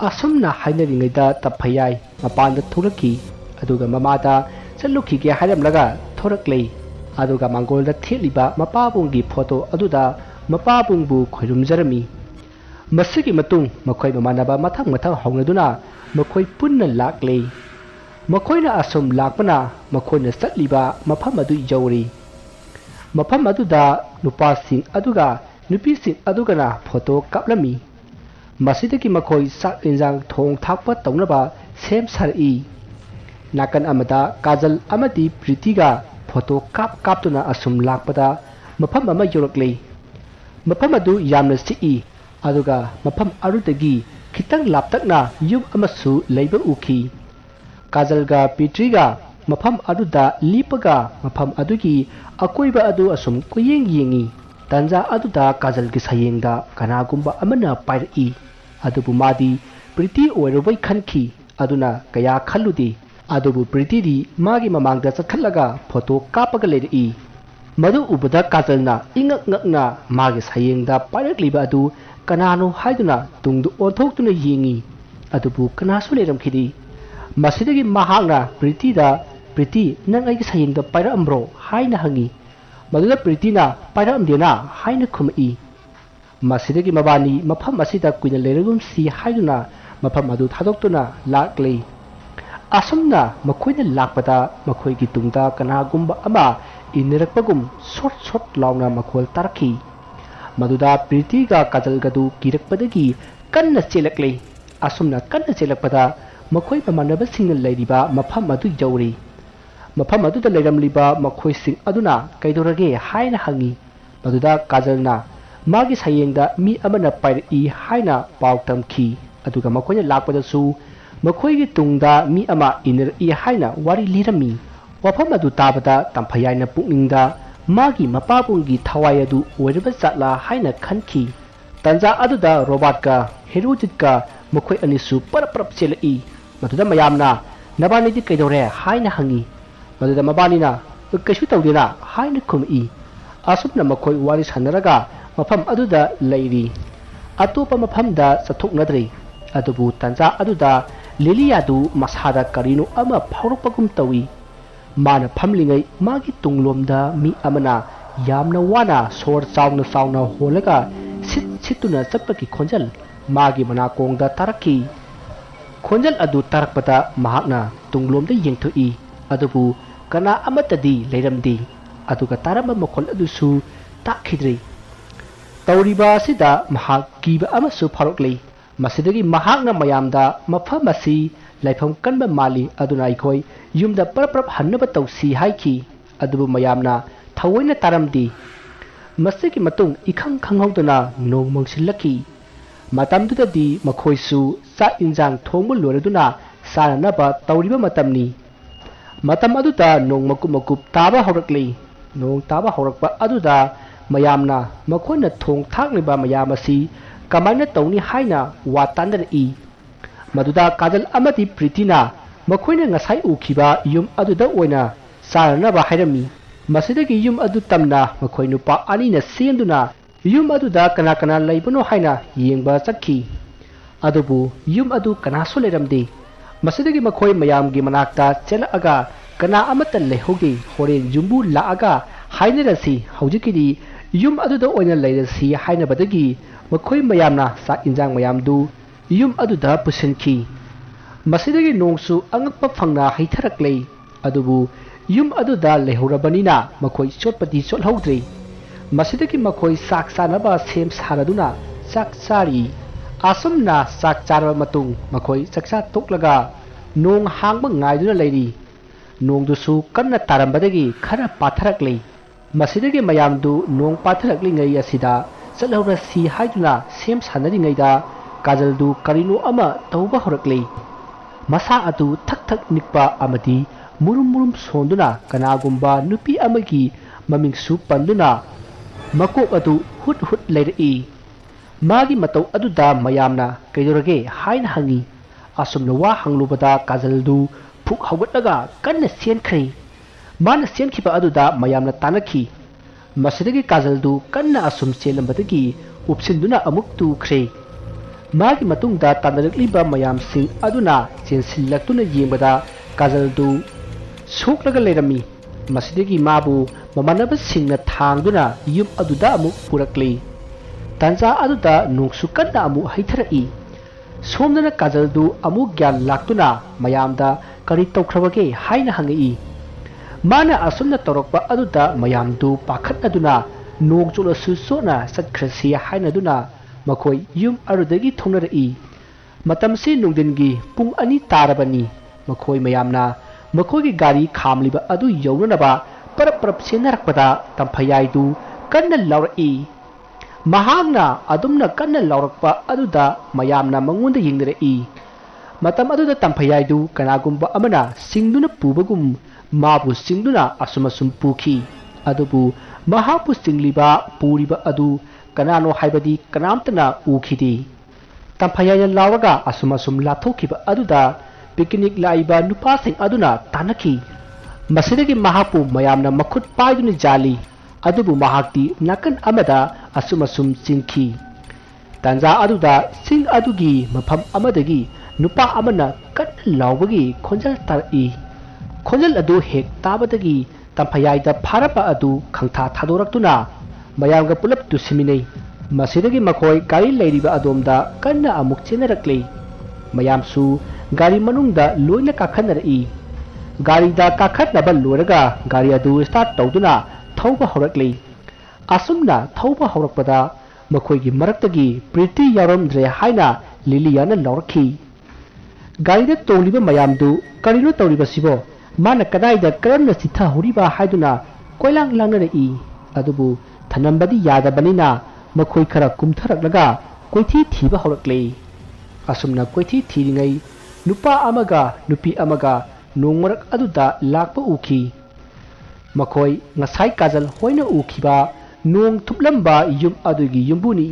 asumna hainaringaida taphayai mapanda thulaki aduga mamada chalukhi ge hairamlaga thoraklei aduga mangolda theliba mapabunggi photo aduda mapabungbu khoirumjarami masigi matung makhoi mamanaba mathang hongaduna makhoi punna laklei makhoina asum lakpana makhoina chatliba mafam adu jawri mafam aduda nupasing aduga nupisi adugana photo kaplami masidagi makhoi sak injang thong thakpa taunaba sem sari nakan amada kajal amadi pritiga photo kaptuna asum lakpada mafam ama yoraklei mafam adu yamna si aduga mafam arudagi khitang laptakna yum amasu leiba uki kajalga pitriga mafam aduda lipaga mafam adugi akoiba adu asum kuyeng yengi tanja aduda kajal gi sayengda kanagumba amana pairi adubu madi priti oirobai khanki aduna kaya khalludi adubu priti di magi mamangda chakhalaga photo kapaga leri madu ubada kajalna ingak ngakna magi sayengda pairakliba adu kanano haiduna tungdu onthoktuna yengi adubu kanasu leramkhidi masidagi mahangna priti nang ai sayengda paira ambro haina hangi maduda pritina pairamdena haina khumai masidagi mabani mafam asida kuina leragum si haiduna mafam adu thadoktuna laklei asumna makhoina lakpada makhoigi tungda kanagumba ama inirakpagum short launa makhol tarki maduda pritiga kajalgadu kirakpadagi kanna chelaklei asumna kanna chelakpada makhoi pamanabasingna leiriba mafam adu jawri mafam aduda leiramliba makhoising aduna kaidorage haina hangi maduda kajalna magi sayengda mi amana pairi haina pautamki aduga makhoina lakpadasu makhoigi tungda mi ama inir haina wari lirami wafam adu tabada tamphayai pukningda magi mapabungi thawai adu oiraba chatla haina khanki tanja aduda robot ka herojit ka makhoi anisu parap chelai maduda mayamna nabani di kaidore haina hangi maduda mabanina kashu tawdina haina khumi asupna makhoi wari sanaraga mafam aduda leiri atopa mafamda chathoknadri ꯑꯗꯨꯕꯨ ꯇꯥꯟꯖꯥ ꯑꯗꯨꯗ ꯂꯤꯂꯤꯌꯥꯗꯨ ꯃꯁꯥꯗ ꯀꯔꯤꯅꯣ ꯑꯃ ꯐꯥꯎꯔꯛꯄꯒꯨꯝ ꯇꯧꯏ꯫ ꯃꯥꯅ ꯐꯝꯂꯤꯉꯩ ꯃꯥꯒꯤ ꯇꯨꯡꯂꯣꯝꯗ ꯃꯤ ꯑꯃꯅ ꯌꯥꯝꯅ ꯋꯥꯅ ꯁꯣꯔ ꯆꯥꯎꯅ ꯆꯥꯎꯅ ꯍꯣꯜꯂꯒ ꯁꯤꯠꯇꯨꯅ ꯆꯠꯄꯒꯤ ꯈꯣꯟꯖꯦꯜ ꯃꯥꯒꯤ ꯃꯅꯥꯀꯣꯡꯗ ꯇꯥꯔꯛꯈꯤ꯫ ꯈꯣꯟꯖꯦꯜ ꯑꯗꯨ ꯇꯥꯔꯛꯄꯗ ꯃꯍꯥꯛꯅ ꯇꯨꯡꯂꯣꯝꯗ ꯌꯦꯡꯊꯣꯛꯏ, ꯑꯗꯨꯕꯨ ꯀꯅꯥ ꯑꯃꯠꯇꯗꯤ ꯂꯩꯔꯝꯗꯦ, ꯑꯗꯨꯒ ꯇꯥꯔꯝꯕ ꯃꯈꯣꯜ ꯑꯗꯨꯁꯨ ꯇꯥꯈꯤꯗ꯭ꯔꯦ꯫ ꯇꯧꯔꯤꯕ ꯑꯁꯤꯗ ꯃꯍꯥꯛ ꯀꯤꯕ ꯑꯃꯁꯨ ꯐꯥꯎꯔꯛꯂꯤ꯫ ꯃꯁꯤꯗꯒꯤ ꯃꯍꯥꯛꯅ ꯃꯌꯥꯝꯗ ꯃꯐꯝ ꯑꯁꯤ ꯂꯩꯐꯝ ꯀꯟꯕ ꯃꯥꯜꯂꯤ, ꯑꯗꯨꯅ ꯑꯩꯈꯣꯏ ꯌꯨꯝꯗ ꯄꯔꯞ ꯍꯟꯅꯕ ꯇꯧꯁꯤ ꯍꯥꯏꯈꯤ꯫ ꯑꯗꯨꯕꯨ ꯃꯌꯥꯝꯅ ꯊꯑꯣꯏꯅ ꯇꯥꯔꯝꯗꯦ꯫ ꯃꯁꯤꯒꯤ ꯃꯇꯨꯡ ꯏꯈꯪ ꯈꯪꯍꯧꯗꯅ ꯅꯣꯡ ꯃꯪꯁꯤꯜꯂꯛꯈꯤ꯫ ꯃꯇꯝꯗꯨꯗꯗꯤ ꯃꯈꯣꯏꯁꯨ ꯆꯥꯛ ꯏꯟꯖꯥꯡ ꯊꯣꯡꯕ ꯂꯣꯏꯔꯗꯨꯅ ꯆꯥꯅꯅꯕ ꯇꯧꯔꯤꯕ ꯃꯇꯝꯅꯤ꯫ ꯃꯇꯝ ꯑꯗꯨꯗ ꯅꯣꯡ ꯃꯀꯨꯞ ꯃꯀꯨꯞ ꯇꯥꯕ ꯍꯧꯔꯛꯂꯤ꯫ ꯅꯣꯡ ꯇꯥꯕ ꯍꯧꯔꯛꯄ ꯑꯗꯨꯗ ꯃꯌꯥꯝꯅ ꯃꯈꯣꯏꯅ ꯊꯣꯡ ꯊꯥꯛꯂꯤꯕ ꯃꯌꯥꯝ ꯑꯁꯤ ꯀꯃꯥꯏꯅ ꯇꯧꯅꯤ ꯍꯥꯏꯅ ꯋꯥ ꯇꯥꯟꯅꯔꯛꯏ꯫ ꯃꯗꯨꯗ ꯀꯥꯖꯜ ꯑꯃꯗꯤ ꯄ꯭ꯔꯤꯇꯤꯅ ꯃꯈꯣꯏꯅ ꯉꯁꯥꯏ ꯎꯈꯤꯕ ꯌꯨꯝ ꯑꯗꯨꯗ ꯑꯣꯏꯅ ꯆꯥꯅꯅꯕ ꯍꯥꯏꯔꯝꯃꯤ꯫ ꯃꯁꯤꯗꯒꯤ ꯌꯨꯝ ꯑꯗꯨ ꯇꯝꯅ ꯃꯈꯣꯏ ꯅꯨꯄꯥ ꯑꯅꯤꯅ ꯆꯦꯟꯗꯨꯅ ꯌꯨꯝ ꯑꯗꯨꯗ ꯀꯅꯥ ꯀꯅꯥ ꯂꯩꯕꯅꯣ ꯍꯥꯏꯅ ꯌꯦꯡꯕ ꯆꯠꯈꯤ꯫ ꯑꯗꯨꯕꯨ ꯌꯨꯝ ꯑꯗꯨ ꯀꯅꯥꯁꯨ ꯂꯩꯔꯝꯗꯦ꯫ ꯃꯁꯤꯗꯒꯤ ꯃꯈꯣꯏ ꯃꯌꯥꯝꯒꯤ ꯃꯅꯥꯛꯇ ꯆꯦꯜꯂꯛꯑꯒ ꯀꯅꯥ ꯑꯃꯠꯇ ꯂꯩꯍꯧꯗꯦ, ꯍꯣꯔꯦꯟ ꯌꯨꯝꯕꯨ ꯂꯥꯛꯑꯒ ꯍꯥꯏꯅꯔꯁꯤ, ꯍꯧꯖꯤꯛꯀꯤꯗꯤ ꯌꯨꯝ ꯑꯗꯨꯗ ꯑꯣꯏꯅ ꯂꯩꯔꯁꯤ ꯍꯥꯏꯅꯕꯗꯒꯤ ꯃꯈꯣꯏ ꯃꯌꯥꯝꯅ ꯆꯥꯛ ꯏꯟꯖꯥꯡ ꯃꯌꯥꯝꯗꯨ ꯌꯨꯝ ꯑꯗꯨꯗ ꯄꯨꯁꯤꯟꯈꯤ꯫ ꯃꯁꯤꯗꯒꯤ ꯅꯣꯡꯁꯨ ꯑꯉꯛꯄ ꯐꯪꯅ ꯍꯩꯊꯔꯛꯂꯦ, ꯑꯗꯨꯕꯨ ꯌꯨꯝ ꯑꯗꯨꯗ ꯂꯩꯍꯧꯔꯕꯅꯤꯅ ꯃꯈꯣꯏ ꯆꯣꯠꯄꯗꯤ ꯆꯣꯠꯍꯧꯗ꯭ꯔꯦ꯫ ꯃꯁꯤꯗꯒꯤ ꯃꯈꯣꯏ ꯆꯥꯛ ꯆꯥꯅꯕ ꯁꯦꯝ ꯁꯥꯔꯗꯨꯅ ꯆꯥꯛ ꯆꯥꯔꯤ꯫ ꯑꯁꯨꯝꯅ ꯆꯥꯛ ꯆꯥꯔꯕ ꯃꯇꯨꯡ ꯃꯈꯣꯏ ꯆꯥꯛꯆꯥ ꯇꯣꯛꯂꯒ ꯅꯣꯡ ꯍꯥꯡꯕ ꯉꯥꯏꯗꯨꯅ ꯂꯩꯔꯤ꯫ ꯅꯣꯡꯗꯨꯁꯨ ꯀꯟꯅ ꯇꯥꯔꯝꯕꯗꯒꯤ ꯈꯔ ꯄꯥꯊꯔꯛꯂꯦ꯫ ꯃꯁꯤꯗꯒꯤ ꯃꯌꯥꯝꯗꯨ ꯅꯣꯡ ꯄꯥꯊꯔꯛꯂꯤꯉꯩ ꯑꯁꯤꯗ ꯆꯠꯍꯧꯔꯁꯤ ꯍꯥꯏꯗꯨꯅ ꯁꯦꯝ ꯁꯥꯟꯅꯔꯤꯉꯩꯗ ꯀꯥꯖꯜꯗꯨ ꯀꯔꯤꯅꯣ ꯑꯃ ꯇꯧꯕ ꯍꯧꯔꯛꯂꯦ꯫ ꯃꯁꯥ ꯑꯗꯨ ꯊꯛ ꯊꯛ ꯅꯤꯛꯄ ꯑꯃꯗꯤ ꯃꯨꯔꯨꯝ ꯃꯨꯔꯨꯝ ꯁꯣꯟꯗꯨꯅ ꯀꯅꯥꯒꯨꯝꯕ ꯅꯨꯄꯤ ꯑꯃꯒꯤ ꯃꯃꯤꯡꯁꯨ ꯄꯟꯗꯨꯅ ꯃꯀꯣꯛ ꯑꯗꯨ ꯍꯨꯠ ꯍꯨꯠ ꯂꯩꯔꯛꯏ꯫ ꯃꯥꯒꯤ ꯃꯇꯧ ꯑꯗꯨꯗ ꯃꯌꯥꯝꯅ ꯀꯩꯗꯧꯔꯒꯦ ꯍꯥꯏꯅ ꯍꯪꯉꯤ꯫ ꯑꯁꯨꯝꯅ ꯋꯥ ꯍꯪꯂꯨꯕꯗ ꯀꯥꯖꯜꯗꯨ ꯐꯨꯛ ꯍꯧꯒꯠꯂꯒ ꯀꯟꯅ ꯆꯦꯟꯈ꯭ꯔꯦ꯫ ꯃꯥꯅ ꯆꯦꯟꯈꯤꯕ ꯑꯗꯨꯗ ꯃꯌꯥꯝꯅ ꯇꯥꯟꯅꯈꯤ꯫ ꯃꯁꯤꯗꯒꯤ ꯀꯥꯖꯜꯗꯨ ꯀꯟꯅ ꯑꯁꯨꯝ ꯆꯦꯜꯂꯝꯕꯗꯒꯤ ꯎꯞꯁꯤꯟꯗꯨꯅ ꯑꯃꯨꯛ ꯇꯨꯈ꯭ꯔꯦ꯫ ꯃꯥꯒꯤ ꯃꯇꯨꯡꯗ ꯇꯥꯟꯅꯔꯛꯂꯤꯕ ꯃꯌꯥꯝꯁꯤꯡ ꯑꯗꯨꯅ ꯆꯦꯟꯁꯤꯜꯂꯛꯇꯨꯅ ꯌꯦꯡꯕꯗ ꯀꯥꯖꯜꯗꯨ ꯁꯣꯛꯂꯒ ꯂꯩꯔꯝꯃꯤ꯫ ꯃꯁꯤꯗꯒꯤ ꯃꯥꯕꯨ ꯃꯃꯥꯟꯅꯕꯁꯤꯡꯅ ꯊꯥꯡꯗꯨꯅ ꯌꯨꯝ ꯑꯗꯨꯗ ꯑꯃꯨꯛ ꯄꯨꯔꯛꯂꯤ꯫ ꯇꯥꯟꯖꯥ ꯑꯗꯨꯗ ꯅꯣꯡꯁꯨ ꯀꯟꯅ ꯑꯃꯨꯛ ꯍꯩꯊꯔꯛꯏ꯫ ꯁꯣꯝꯗꯅ ꯀꯥꯖꯜꯗꯨ ꯑꯃꯨꯛ ꯒ꯭ꯌꯥꯟ ꯂꯥꯛꯇꯨꯅ ꯃꯌꯥꯝꯗ ꯀꯔꯤ ꯇꯧꯈ꯭ꯔꯕꯒꯦ ꯍꯥꯏꯅ ꯍꯪꯉꯛꯏ꯫ ꯃꯥꯅ ꯑꯁꯨꯝꯅ ꯇꯧꯔꯛꯄ ꯑꯗꯨꯗ ꯃꯌꯥꯝꯗꯨ ꯄꯥꯈꯠꯅꯗꯨꯅ ꯅꯣꯡ ꯆꯣꯠꯂꯁꯨ ꯆꯣꯠꯅ ꯆꯠꯈ꯭ꯔꯁꯤ ꯍꯥꯏꯅꯗꯨꯅ ꯃꯈꯣꯏ ꯌꯨꯝ ꯑꯗꯨꯗꯒꯤ ꯊꯣꯛꯅꯔꯛꯏ꯫ ꯃꯇꯝꯁꯤ ꯅꯨꯡꯊꯤꯟꯒꯤ ꯄꯨꯡ 2 ꯇꯥꯔꯕꯅꯤ꯫ ꯃꯈꯣꯏ ꯃꯌꯥꯝꯅ ꯃꯈꯣꯏꯒꯤ ꯒꯥꯔꯤ ꯈꯥꯝꯂꯤꯕ ꯑꯗꯨ ꯌꯧꯅꯅꯕ ꯄꯔꯞ ꯆꯦꯟꯅꯔꯛꯄꯗ ꯇꯝꯐꯌꯥꯏꯗꯨ ꯀꯟꯅ ꯂꯥꯎꯔꯛꯏ꯫ ꯃꯍꯥꯛꯅ ꯑꯗꯨꯝꯅ ꯀꯟꯅ ꯂꯥꯎꯔꯛꯄ ꯑꯗꯨꯗ ꯃꯌꯥꯝꯅ ꯃꯉꯣꯟꯗ ꯌꯦꯡꯅꯔꯛꯏ꯫ ꯃꯇꯝ ꯑꯗꯨꯗ ꯇꯝꯐꯌꯥꯏꯗꯨ ꯀꯅꯥꯒꯨꯝꯕ ꯑꯃꯅ ꯆꯤꯡꯗꯨꯅ ꯄꯨꯕꯒꯨꯝ ꯃꯥꯕꯨ ꯆꯤꯡꯗꯨꯅ ꯑꯁꯨꯝ ꯄꯨꯈꯤ꯫ ꯑꯗꯨꯕꯨ ꯃꯍꯥꯛꯄꯨ ꯆꯤꯡꯂꯤꯕ ꯄꯨꯔꯤꯕ ꯑꯗꯨ ꯀꯅꯥꯅꯣ ꯍꯥꯏꯕꯗꯤ ꯀꯅꯥꯝꯇꯅ ꯎꯈꯤꯗꯦ꯫ ꯇꯝꯐꯌꯥꯏꯅ ꯂꯥꯎꯔꯒ ꯑꯁꯨꯝ ꯂꯥꯞꯊꯣꯛꯈꯤꯕ ꯑꯗꯨꯗ ꯄꯤꯛꯅꯤꯛ ꯂꯥꯛꯏꯕ ꯅꯨꯄꯥꯁꯤꯡ ꯑꯗꯨꯅ ꯇꯥꯟꯅꯈꯤ꯫ ꯃꯁꯤꯗꯒꯤ ꯃꯍꯥꯛꯄꯨ ꯃꯌꯥꯝꯅ ꯃꯈꯨꯠ ꯄꯥꯏꯗꯨꯅ ꯌꯥꯜꯂꯤ, ꯑꯗꯨꯕꯨ ꯃꯍꯥꯛꯇꯤ ꯅꯥꯀꯟ ꯑꯃꯗ ꯑꯁꯨꯝ ꯆꯤꯡꯈꯤ꯫ ꯇꯥꯟꯖꯥ ꯑꯗꯨꯗ ꯆꯤꯡ ꯑꯗꯨꯒꯤ ꯃꯐꯝ ꯑꯃꯗꯒꯤ ꯅꯨꯄꯥ ꯑꯃꯅ ꯀꯟꯅ ꯂꯥꯎꯕꯒꯤ ꯈꯣꯟꯖꯦꯜ ꯇꯥꯔꯛꯏ꯫ ꯈꯣꯟꯖꯦꯜ ꯑꯗꯨ ꯍꯦꯛ ꯇꯥꯕꯗꯒꯤ ꯇꯝꯐꯌꯥꯏꯗ ꯐꯥꯔꯕ ꯑꯗꯨ ꯈꯪꯊꯥ ꯊꯥꯗꯣꯔꯛꯇꯨꯅ ꯃꯌꯥꯝꯒ ꯄꯨꯂꯞ ꯇꯨꯁꯤꯟꯃꯤꯟꯅꯩ꯫ ꯃꯁꯤꯗꯒꯤ ꯃꯈꯣꯏ ꯒꯥꯔꯤ ꯂꯩꯔꯤꯕ ꯑꯗꯣꯝꯗ ꯀꯟꯅ ꯑꯃꯨꯛ ꯆꯦꯟꯅꯔꯛꯂꯤ꯫ ꯃꯌꯥꯝꯁꯨ ꯒꯥꯔꯤ ꯃꯅꯨꯡꯗ ꯂꯣꯏꯅ ꯀꯥꯈꯠꯅꯔꯛꯏ꯫ ꯒꯥꯔꯤꯗ ꯀꯥꯈꯠꯅꯕ ꯂꯣꯏꯔꯒ ꯒꯥꯔꯤ ꯑꯗꯨ ꯁ꯭ꯇꯥꯔꯠ ꯇꯧꯗꯨꯅ ꯊꯧꯕ ꯍꯧꯔꯛꯂꯤ꯫ ꯑꯁꯨꯝꯅ ꯊꯧꯕ ꯍꯧꯔꯛꯄꯗ ꯃꯈꯣꯏꯒꯤ ꯃꯔꯛꯇꯒꯤ ꯄ꯭ꯔꯤꯇꯤ ꯌꯥꯎꯔꯝꯗ꯭ꯔꯦ ꯍꯥꯏꯅ ꯂꯤꯂꯤꯌꯥꯅ ꯂꯥꯎꯔꯛꯈꯤ꯫ ꯒꯥꯔꯤꯗ ꯇꯣꯡꯂꯤꯕ ꯃꯌꯥꯝꯗꯨ ꯀꯔꯤꯅꯣ ꯇꯧꯔꯤꯕꯁꯤꯕꯣ, ꯃꯥꯅ ꯀꯗꯥꯏꯗ ꯀꯔꯝꯅ ꯆꯤꯊꯍꯧꯔꯤꯕ ꯍꯥꯏꯗꯨꯅ ꯀꯣꯏꯂꯥꯡ ꯂꯥꯡꯅꯔꯛꯏ꯫ ꯑꯗꯨꯕꯨ ꯊꯅꯝꯕꯗꯤ ꯌꯥꯗꯕꯅꯤꯅ ꯃꯈꯣꯏ ꯈꯔ ꯀꯨꯝꯊꯔꯛꯂꯒ ꯀꯣꯏꯊꯤ ꯊꯤꯕ ꯍꯧꯔꯛꯂꯦ꯫ ꯑꯁꯨꯝꯅ ꯀꯣꯏꯊꯤ ꯊꯤꯔꯤꯉꯩ ꯅꯨꯄꯥ ꯑꯃꯒ ꯅꯨꯄꯤ ꯑꯃꯒ ꯅꯣꯡ ꯃꯔꯛ ꯑꯗꯨꯗ ꯂꯥꯛꯄ ꯎꯈꯤ꯫ ꯃꯈꯣꯏ ꯉꯁꯥꯏ ꯀꯥꯖꯜ ꯍꯣꯏꯅ ꯎꯈꯤꯕ ꯅꯣꯡ ꯊꯨꯞꯂꯝꯕ ꯌꯨꯝ ꯑꯗꯨꯒꯤ ꯌꯨꯝꯕꯨꯅꯤ꯫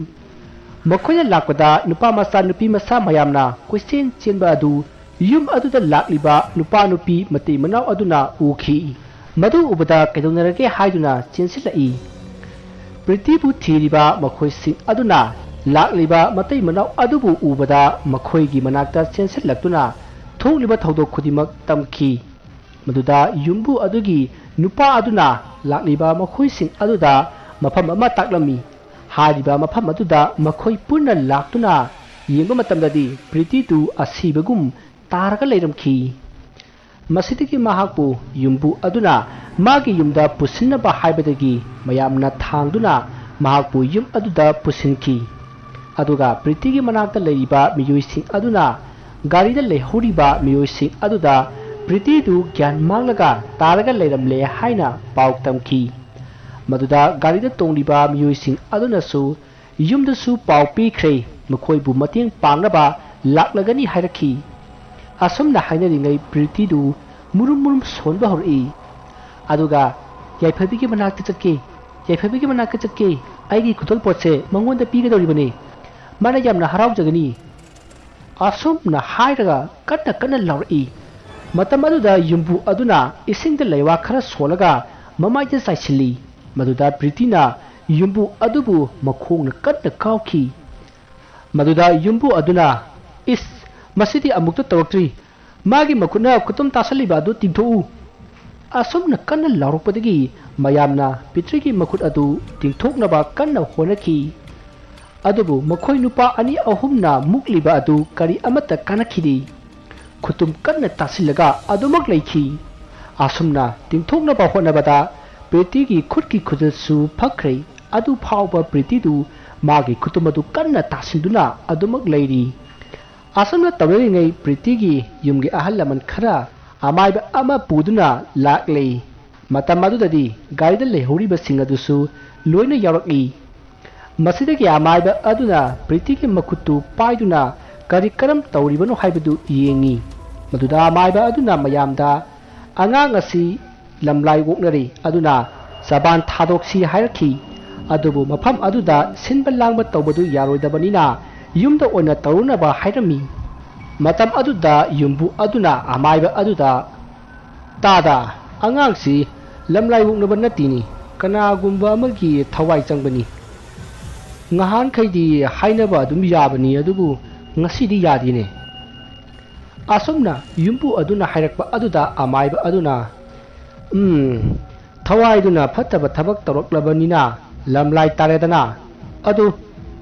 ꯃꯈꯣꯏꯅ ꯂꯥꯛꯄꯗ ꯅꯨꯄꯥ ꯃꯆꯥ ꯅꯨꯄꯤ ꯃꯆꯥ ꯃꯌꯥꯝꯅ ꯀꯣꯏꯆꯦꯟ ꯆꯦꯟꯕ ꯑꯗꯨ ꯌꯨꯝ ꯑꯗꯨꯗ ꯂꯥꯛꯂꯤꯕ ꯅꯨꯄꯥ ꯅꯨꯄꯤ ꯃꯇꯩ ꯃꯅꯥꯎ ꯑꯗꯨꯅ ꯎꯈꯤ꯫ ꯃꯗꯨ ꯎꯕꯗ ꯀꯩꯗꯧꯅꯔꯒꯦ ꯍꯥꯏꯗꯨꯅ ꯆꯦꯟꯁꯤꯜꯂꯛꯏ꯫ ꯄ꯭ꯔꯤꯇꯤꯕꯨ ꯊꯤꯔꯤꯕ ꯃꯈꯣꯏꯁꯤꯡ ꯑꯗꯨꯅ ꯂꯥꯛꯂꯤꯕ ꯃꯇꯩ ꯃꯅꯥꯎ ꯑꯗꯨꯕꯨ ꯎꯕꯗ ꯃꯈꯣꯏꯒꯤ ꯃꯅꯥꯛꯇ ꯆꯦꯟꯁꯤꯜꯂꯛꯇꯨꯅ ꯊꯣꯛꯂꯤꯕ ꯊꯧꯗꯣꯛ ꯈꯨꯗꯤꯡꯃꯛ ꯇꯝꯈꯤ ꯃꯗꯨꯗ ꯌꯨꯝꯕꯨ ꯑꯗꯨꯒꯤ ꯅꯨꯄꯥ ꯑꯗꯨꯅ ꯂꯥꯛꯂꯤꯕ ꯃꯈꯣꯏꯁꯤꯡ ꯑꯗꯨꯗ ꯃꯐꯝ ꯑꯃ ꯇꯥꯛꯂꯝꯃꯤ ꯍꯥꯏꯔꯤꯕ ꯃꯐꯝ ꯑꯗꯨꯗ ꯃꯈꯣꯏ ꯄꯨꯟꯅ ꯂꯥꯛꯇꯨꯅ ꯌꯦꯡꯕ ꯃꯇꯝꯗꯗꯤ ꯄ꯭ꯔꯤꯇꯤꯗꯨ ꯑꯁꯤꯕꯒꯨꯝ ꯇꯥꯔꯒ ꯂꯩꯔꯝꯈꯤ ꯃꯁꯤꯗꯒꯤ ꯃꯍꯥꯛꯄꯨ ꯌꯨꯝꯕꯨ ꯑꯗꯨꯅ ꯃꯥꯒꯤ ꯌꯨꯝꯗ ꯄꯨꯁꯤꯟꯅꯕ ꯍꯥꯏꯕꯗꯒꯤ ꯃꯌꯥꯝꯅ ꯊꯥꯡꯗꯨꯅ ꯃꯍꯥꯛꯄꯨ ꯌꯨꯝ ꯑꯗꯨꯗ ꯄꯨꯁꯤꯟꯈꯤ ꯑꯗꯨꯒ ꯄ꯭ꯔꯤꯇꯤꯒꯤ ꯃꯅꯥꯛꯇ ꯂꯩꯔꯤꯕ ꯃꯤꯑꯣꯏꯁꯤꯡ ꯑꯗꯨꯅ ꯒꯥꯔꯤꯗ ꯂꯩꯍꯧꯔꯤꯕ ꯃꯤꯑꯣꯏꯁꯤꯡ ꯑꯗꯨꯗ ꯄ꯭ꯔꯤꯇꯤꯗꯨ ꯒ꯭ꯌꯥꯟ ꯃꯥꯡꯂꯒ ꯇꯥꯔꯒ ꯂꯩꯔꯝꯂꯦ ꯍꯥꯏꯅ ꯄꯥꯎ ꯇꯝꯈꯤ ꯃꯗꯨꯗ ꯒꯥꯔꯤꯗ ꯇꯣꯡꯂꯤꯕ ꯃꯤꯑꯣꯏꯁꯤꯡ ꯑꯗꯨꯅꯁꯨ ꯌꯨꯝꯗꯁꯨ ꯄꯥꯎ ꯄꯤꯈ꯭ꯔꯦ ꯃꯈꯣꯏꯕꯨ ꯃꯇꯦꯡ ꯄꯥꯡꯅꯕ ꯂꯥꯛꯂꯒꯅꯤ ꯍꯥꯏꯔꯛꯈꯤ ꯑꯁꯨꯝꯅ ꯍꯥꯏꯅꯔꯤꯉꯩ ꯄ꯭ꯔꯤꯇꯤꯗꯨ ꯃꯨꯔꯨꯝ ꯃꯨꯔꯨꯝ ꯁꯣꯟꯕ ꯍꯧꯔꯛꯏ ꯑꯗꯨꯒ ꯌꯥꯏꯐꯕꯤꯒꯤ ꯃꯅꯥꯛꯇ ꯆꯠꯀꯦ ꯌꯥꯏꯐꯕꯤꯒꯤ ꯃꯅꯥꯛꯇ ꯆꯠꯀꯦ ꯑꯩꯒꯤ ꯈꯨꯗꯣꯜꯄꯣꯠꯁꯦ ꯃꯉꯣꯟꯗ ꯄꯤꯒꯗꯧꯔꯤꯕꯅꯤ ꯃꯥꯅ ꯌꯥꯝꯅ ꯍꯔꯥꯎꯖꯒꯅꯤ ꯑꯁꯨꯝꯅ ꯍꯥꯏꯔꯒ ꯀꯟꯅ ꯀꯟꯅ ꯂꯥꯎꯔꯛꯏ ꯃꯇꯝ ꯑꯗꯨꯗ ꯌꯨꯝꯕꯨ ꯑꯗꯨꯅ ꯏꯁꯤꯡꯗ ꯂꯩꯋꯥ ꯈꯔ ꯁꯣꯜꯂꯒ ꯃꯃꯥꯏꯗ ꯆꯥꯏꯁꯤꯜꯂꯤ ꯃꯗꯨꯗ ꯄ꯭ꯔꯤꯇꯤꯅ ꯌꯨꯝꯕꯨ ꯑꯗꯨꯕꯨ ꯃꯈꯣꯡꯅ ꯀꯟꯅ ꯀꯥꯎꯈꯤ ꯃꯗꯨꯗ ꯌꯨꯝꯕꯨ ꯑꯗꯨꯅ ꯏꯁ ꯃꯁꯤꯗꯤ ꯑꯃꯨꯛꯇ ꯇꯧꯔꯛꯇ꯭ꯔꯤ ꯃꯥꯒꯤ ꯃꯈꯨꯠꯅ ꯈꯨꯇꯨꯝ ꯇꯥꯁꯜꯂꯤꯕ ꯑꯗꯨ ꯇꯤꯡꯊꯣꯛꯎ ꯑꯁꯨꯝꯅ ꯀꯟꯅ ꯂꯥꯎꯔꯛꯄꯗꯒꯤ ꯃꯌꯥꯝꯅ ꯄꯤꯇ꯭ꯔꯤꯒꯤ ꯃꯈꯨꯠ ꯑꯗꯨ ꯇꯤꯡꯊꯣꯛꯅꯕ ꯀꯟꯅ ꯍꯣꯠꯅꯈꯤ ꯑꯗꯨꯕꯨ ꯃꯈꯣꯏ ꯅꯨꯄꯥ ꯑꯅꯤ ꯑꯍꯨꯝꯅ ꯃꯨꯛꯂꯤꯕ ꯑꯗꯨ ꯀꯔꯤ ꯑꯃꯠꯇ ꯀꯥꯟꯅꯈꯤꯗꯦ ꯈꯨꯇꯨꯝ ꯀꯟꯅ ꯇꯥꯁꯤꯜꯂꯒ ꯑꯗꯨꯃꯛ ꯂꯩꯈꯤ ꯑꯁꯨꯝꯅ ꯇꯤꯡꯊꯣꯛꯅꯕ ꯍꯣꯠꯅꯕꯗ ꯄ꯭ꯔꯤꯇꯤꯒꯤ ꯈꯨꯠꯀꯤ ꯈꯨꯖꯠꯁꯨ ꯐꯛꯈ꯭ꯔꯦ ꯑꯗꯨ ꯐꯥꯎꯕ ꯄ꯭ꯔꯤꯇꯤꯗꯨ ꯃꯥꯒꯤ ꯈꯨꯇꯨꯝ ꯑꯗꯨ ꯀꯟꯅ ꯇꯥꯁꯤꯟꯗꯨꯅ ꯑꯗꯨꯃꯛ ꯂꯩꯔꯤ ꯑꯁꯨꯝꯅ ꯇꯧꯔꯤꯉꯩ ꯄ꯭ꯔꯤꯇꯤꯒꯤ ꯌꯨꯝꯒꯤ ꯑꯍꯜ ꯂꯃꯟ ꯈꯔ ꯑꯃꯥꯏꯕ ꯑꯃ ꯄꯨꯗꯨꯅ ꯂꯥꯛꯂꯦ ꯃꯇꯝ ꯑꯗꯨꯗꯗꯤ ꯒꯥꯔꯤꯗ ꯂꯩꯍꯧꯔꯤꯕꯁꯤꯡ ꯑꯗꯨꯁꯨ ꯂꯣꯏꯅ ꯌꯥꯎꯔꯛꯏ ꯃꯁꯤꯗꯒꯤ ꯑꯃꯥꯏꯕ ꯑꯗꯨꯅ ꯄ꯭ꯔꯤꯇꯤꯒꯤ ꯃꯈꯨꯠꯇꯨ ꯄꯥꯏꯗꯨꯅ ꯀꯔꯤ ꯀꯔꯝ ꯇꯧꯔꯤꯕꯅꯣ ꯍꯥꯏꯕꯗꯨ ꯌꯦꯡꯉꯤ ꯃꯗꯨꯗ ꯑꯃꯥꯏꯕ ꯑꯗꯨꯅ ꯃꯌꯥꯝꯗ ꯑꯉꯥꯡ ꯑꯁꯤ ꯂꯝꯂꯥꯏ ꯑꯣꯛꯅꯔꯤ ꯑꯗꯨꯅ ꯖꯕꯥꯟ ꯊꯥꯗꯣꯛꯁꯤ ꯍꯥꯏꯔꯛꯈꯤ ꯑꯗꯨꯕꯨ ꯃꯐꯝ ꯑꯗꯨꯗ ꯁꯤꯟꯕ ꯂꯥꯡꯕ ꯇꯧꯕꯗꯨ ꯌꯥꯔꯣꯏꯗꯕꯅꯤꯅ ꯌꯨꯝꯗ ꯑꯣꯏꯅ ꯇꯧꯔꯨꯅꯕ ꯍꯥꯏꯔꯝꯃꯤ ꯃꯇꯝ ꯑꯗꯨꯗ ꯌꯨꯝꯕꯨ ꯑꯗꯨꯅ ꯑꯃꯥꯏꯕ ꯑꯗꯨꯗ ꯇꯥꯗ ꯑꯉꯥꯡꯁꯤ ꯂꯝꯂꯥꯏ ꯑꯣꯛꯅꯕ ꯅꯠꯇꯦꯅꯤ ꯀꯅꯥꯒꯨꯝꯕ ꯑꯃꯒꯤ ꯊꯋꯥꯏ ꯆꯪꯕꯅꯤ ꯉꯍꯥꯟꯈꯩꯗꯤ ꯍꯥꯏꯅꯕ ꯑꯗꯨꯝ ꯌꯥꯕꯅꯤ ꯑꯗꯨꯕꯨ ꯉꯁꯤꯗꯤ ꯌꯥꯗꯦꯅꯦ ꯑꯁꯨꯝꯅ ꯌꯨꯝꯕꯨ ꯑꯗꯨꯅ ꯍꯥꯏꯔꯛꯄ ꯑꯗꯨꯗ ꯑꯃꯥꯏꯕ ꯑꯗꯨꯅ ꯊꯋꯥꯏꯗꯨꯅ ꯐꯠꯇꯕ ꯊꯕꯛ ꯇꯧꯔꯛꯂꯕꯅꯤꯅ ꯂꯝꯂꯥꯏ ꯇꯥꯔꯦꯗꯅ ꯑꯗꯨ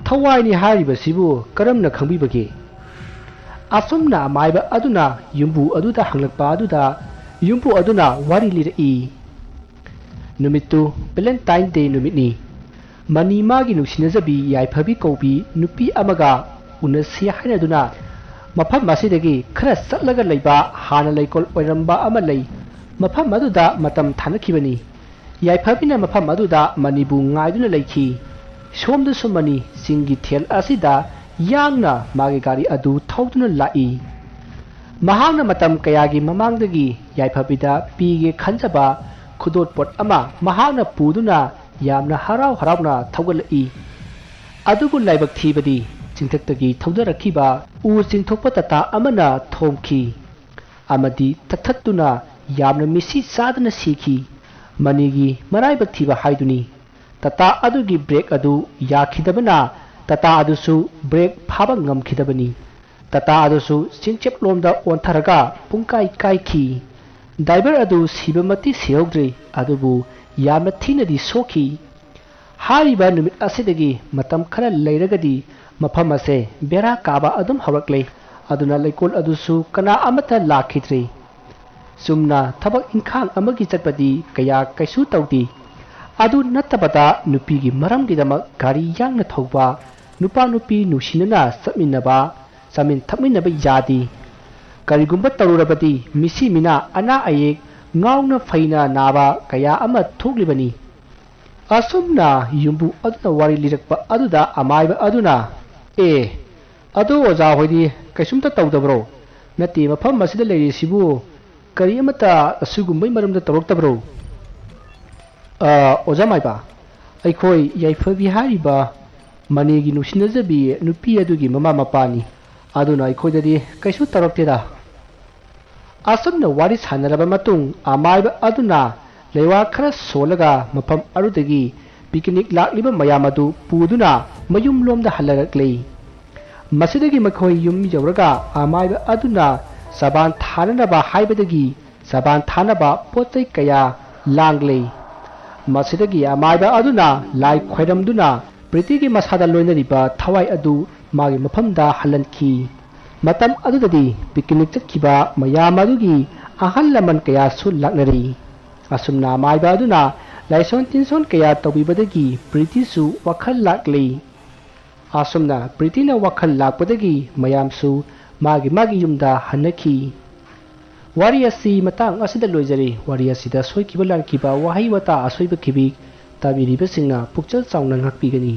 ꯊꯋꯥꯏꯅꯤ ꯍꯥꯏꯔꯤꯕꯁꯤꯕꯨ ꯀꯔꯝꯅ ꯈꯪꯕꯤꯕꯒꯦ ꯑꯁꯨꯝꯅ ꯑꯃꯥꯏꯕ ꯑꯗꯨꯅ ꯌꯨꯝꯕꯨ ꯑꯗꯨꯗ ꯍꯪꯂꯛꯄ ꯑꯗꯨꯗ ꯌꯨꯝꯕꯨ ꯑꯗꯨꯅ ꯋꯥꯔꯤ ꯂꯤꯔꯛꯏ ꯅꯨꯃꯤꯠꯇꯨ ꯚꯦꯂꯦꯟꯇꯥꯏꯟ ꯗꯦ ꯅꯨꯃꯤꯠꯅꯤ ꯃꯅꯤ ꯃꯥꯒꯤ ꯅꯨꯡꯁꯤꯅꯖꯕꯤ ꯌꯥꯏꯐꯕꯤ ꯀꯧꯕꯤ ꯅꯨꯄꯤ ꯑꯃꯒ ꯎꯅꯁꯤ ꯍꯥꯏꯅꯗꯨꯅ ꯃꯐꯝ ꯑꯁꯤꯗꯒꯤ ꯈꯔ ꯆꯠꯂꯒ ꯂꯩꯕ ꯍꯥꯟꯅ ꯂꯩꯀꯣꯜ ꯑꯣꯏꯔꯝꯕ ꯑꯃ ꯂꯩ ꯃꯐꯝ ꯑꯗꯨꯗ ꯃꯇꯝ ꯊꯥꯅꯈꯤꯕꯅꯤ ꯌꯥꯏꯐꯕꯤꯅ ꯃꯐꯝ ꯑꯗꯨꯗ ꯃꯅꯤꯕꯨ ꯉꯥꯏꯗꯨꯅ ꯂꯩꯈꯤ ꯁꯣꯝꯗꯁꯨ ꯃꯅꯤ ꯆꯤꯡꯒꯤ ꯊꯦꯜ ꯑꯁꯤꯗ ꯌꯥꯡꯅ ꯃꯥꯒꯤ ꯒꯥꯔꯤ ꯑꯗꯨ ꯊꯧꯗꯨꯅ ꯂꯥꯛꯏ ꯃꯍꯥꯛꯅ ꯃꯇꯝ ꯀꯌꯥꯒꯤ ꯃꯃꯥꯡꯗꯒꯤ ꯌꯥꯏꯐꯕꯤꯗ ꯄꯤꯒꯦ ꯈꯟꯖꯕ ꯈꯨꯗꯣꯜꯄꯣꯠ ꯑꯃ ꯃꯍꯥꯛꯅ ꯄꯨꯗꯨꯅ ꯌꯥꯝꯅ ꯍꯔꯥꯎ ꯍꯔꯥꯎꯅ ꯊꯧꯒꯠꯂꯛꯏ ꯑꯗꯨꯕꯨ ꯂꯥꯏꯕꯛ ꯊꯤꯕꯗꯤ ꯆꯤꯡꯊꯛꯇꯒꯤ ꯊꯧꯗꯔꯛꯈꯤꯕ ꯎ ꯆꯤꯡꯊꯣꯛꯄ ꯇꯇꯥ ꯑꯃꯅ ꯊꯣꯝꯈꯤ ꯑꯃꯗꯤ ꯇꯛꯊꯠꯇꯨꯅ ꯌꯥꯝꯅ ꯃꯤꯁꯤ ꯆꯥꯗꯅ ꯁꯤꯈꯤ ꯃꯅꯤꯒꯤ ꯃꯔꯥꯏꯕꯛ ꯊꯤꯕ ꯍꯥꯏꯗꯨꯅꯤ ꯇꯇꯥ ꯑꯗꯨꯒꯤ ꯕ꯭ꯔꯦꯛ ꯑꯗꯨ ꯌꯥꯈꯤꯗꯕꯅ ꯇꯇꯥ ꯑꯗꯨꯁꯨ ꯕ꯭ꯔꯦꯛ ꯐꯥꯕ ꯉꯝꯈꯤꯗꯕꯅꯤ ꯇꯇꯥ ꯑꯗꯨꯁꯨ ꯆꯤꯡꯆꯦꯞꯂꯣꯝꯗ ꯑꯣꯟꯊꯔꯒ ꯄꯨꯡꯀꯥꯏ ꯀꯥꯏꯈꯤ ꯗ꯭राइवर ꯑꯗꯨ ꯁꯤꯕꯃꯛꯇꯤ ꯁꯤꯍꯧꯗ꯭ꯔꯤ ꯑꯗꯨꯕꯨ ꯌꯥꯝꯅ ꯊꯤꯅꯗꯤ ꯁꯣꯛꯈꯤ ꯍꯥꯏꯔꯤꯕ ꯅꯨꯃꯤꯠ ꯑꯁꯤꯗꯒꯤ ꯃꯇꯝ ꯈꯔ ꯂꯩꯔꯒꯗꯤ ꯃꯐꯝ ꯑꯁꯦ ꯕꯦꯔꯥ ꯀꯥꯕ ꯑꯗꯨꯝ ꯍꯧꯔꯛꯂꯦ ꯑꯗꯨꯅ ꯂꯩꯀꯣꯜ ꯑꯗꯨꯁꯨ ꯀꯅꯥ ꯑꯃꯠꯇ ꯂꯥꯛꯈꯤꯗ꯭ꯔꯦ ꯆꯨꯝꯅ ꯊꯕꯛ ꯏꯪꯈꯥꯡ ꯑꯃꯒꯤ ꯆꯠꯄꯗꯤ ꯀꯌꯥ ꯀꯩꯁꯨ ꯇꯧꯗꯦ ꯑꯗꯨ ꯅꯠꯇꯕꯗ ꯅꯨꯄꯤꯒꯤ ꯃꯔꯝꯒꯤꯗꯃꯛ ꯒꯥꯔꯤ ꯌꯥꯡꯅ ꯊꯧꯕ ꯅꯨꯄꯥ ꯅꯨꯄꯤ ꯅꯨꯡꯁꯤꯅꯅ ꯆꯠꯃꯤꯟꯅꯕ ꯆꯥꯃꯤꯟ ꯊꯛꯃꯤꯟꯅꯕ ꯌꯥꯗꯦ ꯀꯔꯤꯒꯨꯝꯕ ꯇꯧꯔꯕꯗꯤ ꯃꯤꯁꯤ ꯃꯤꯅꯥ ꯑꯅꯥ ꯑꯌꯦꯛ ꯉꯥꯎꯅ ꯐꯩꯅ ꯅꯥꯕ ꯀꯌꯥ ꯑꯃ ꯊꯣꯛꯂꯤꯕꯅꯤ ꯑꯁꯨꯝꯅ ꯌꯨꯝꯕꯨ ꯑꯗꯨꯅ ꯋꯥꯔꯤ ꯂꯤꯔꯛꯄ ꯑꯗꯨꯗ ꯑꯃꯥꯏꯕ ꯑꯗꯨꯅ ꯑꯗꯨ ꯑꯣꯖꯥ ꯍꯣꯏꯗꯤ ꯀꯩꯁꯨꯝꯇ ꯇꯧꯗꯕ꯭ꯔꯣ ꯅꯠꯇꯦ ꯃꯐꯝ ꯑꯁꯤꯗ ꯂꯩꯔꯤꯁꯤꯕꯨ ꯀꯔꯤ ꯑꯃꯠꯇ ꯑꯁꯤꯒꯨꯝꯕꯩ ꯃꯔꯝꯗ ꯇꯧꯔꯛꯇꯕ꯭ꯔꯣ ꯑꯣꯖꯥ ꯃꯥꯏꯕ ꯑꯩꯈꯣꯏ ꯌꯥꯏꯐꯕꯤ ꯍꯥꯏꯔꯤꯕ ꯃꯅꯤꯒꯤ ꯅꯨꯡꯁꯤꯅꯖꯕꯤ ꯅꯨꯄꯤ ꯑꯗꯨꯒꯤ ꯃꯃꯥ ꯃꯄꯥꯅꯤ ꯑꯗꯨꯅ ꯑꯩꯈꯣꯏꯗꯗꯤ ꯀꯩꯁꯨ ꯇꯧꯔꯛꯇꯦꯗ ꯑꯁꯨꯝꯅ ꯋꯥꯔꯤ ꯁꯥꯟꯅꯔꯕ ꯃꯇꯨꯡ ꯑꯃꯥꯏꯕ ꯑꯗꯨꯅ ꯂꯩꯋꯥ ꯈꯔ ꯁꯣꯜꯂꯒ ꯃꯐꯝ ꯑꯗꯨꯗꯒꯤ ꯄꯤꯛꯅꯤꯛ ꯂꯥꯛꯂꯤꯕ ꯃꯌꯥꯝ ꯑꯗꯨ ꯄꯨꯗꯨꯅ ꯃꯌꯨꯝ ꯂꯣꯝꯗ ꯍꯜꯂꯛꯂꯤ ꯃꯁꯤꯗꯒꯤ ꯃꯈꯣꯏ ꯌꯨꯝ ꯌꯧꯔꯒ ꯑꯃꯥꯏꯕ ꯑꯗꯨꯅ ꯁꯕꯥꯟ ꯊꯥꯅꯅꯕ ꯍꯥꯏꯕꯗꯒꯤ ꯁꯕꯥꯟ ꯊꯥꯅꯕ ꯄꯣꯠꯆꯩ ꯀꯌꯥ ꯂꯥꯡꯂꯤ ꯃꯁꯤꯗꯒꯤ ꯑꯃꯥꯏꯕ ꯑꯗꯨꯅ ꯂꯥꯏ ꯈꯣꯏꯔꯝꯗꯨꯅ ꯄ꯭ꯔꯤꯇꯤꯒꯤ ꯃꯁꯥꯗ ꯂꯣꯏꯅꯔꯤꯕ ꯊꯋꯥꯏ ꯑꯗꯨ ꯃꯥꯒꯤ ꯃꯐꯝꯗ ꯍꯜꯍꯟꯈꯤ ꯃꯇꯝ ꯑꯗꯨꯗꯗꯤ ꯄꯤꯛꯅꯤꯛ ꯆꯠꯈꯤꯕ ꯃꯌꯥꯝ ꯑꯗꯨꯒꯤ ꯑꯍꯜ ꯂꯃꯟ ꯀꯌꯥꯁꯨ ꯂꯥꯛꯅꯔꯤ ꯑꯁꯨꯝꯅ ꯑꯃꯥꯏꯕ ꯑꯗꯨꯅ ꯂꯥꯏꯁꯣꯟ ꯇꯤꯟꯁꯣꯟ ꯀꯌꯥ ꯇꯧꯕꯤꯕꯗꯒꯤ ꯄ꯭ꯔꯤꯇꯤꯁꯨ ꯋꯥꯈꯜ ꯂꯥꯛꯂꯤ ꯑꯁꯨꯝꯅ ꯄ꯭ꯔꯤꯇꯤꯅ ꯋꯥꯈꯜ ꯂꯥꯛꯄꯗꯒꯤ ꯃꯌꯥꯝꯁꯨ ꯃꯥꯒꯤ ꯌꯨꯝꯗ ꯍꯟꯅꯈꯤ ꯋꯥꯔꯤ ꯑꯁꯤ ꯃꯇꯥꯡ ꯑꯁꯤꯗ ꯂꯣꯏꯖꯔꯤ ꯋꯥꯔꯤ ꯑꯁꯤꯗ ꯁꯣꯏꯈꯤꯕ ꯂꯥꯟꯈꯤꯕ ꯋꯥꯍꯩ ꯋꯥꯇꯥ ꯑꯁꯣꯏꯕ ꯈꯤꯕꯤ ꯇꯥꯕꯤꯔꯤꯕꯁꯤꯡꯅ ꯄꯨꯛꯆꯦꯜ ꯆꯥꯎꯅ ꯉꯥꯛꯄꯤꯒꯅꯤ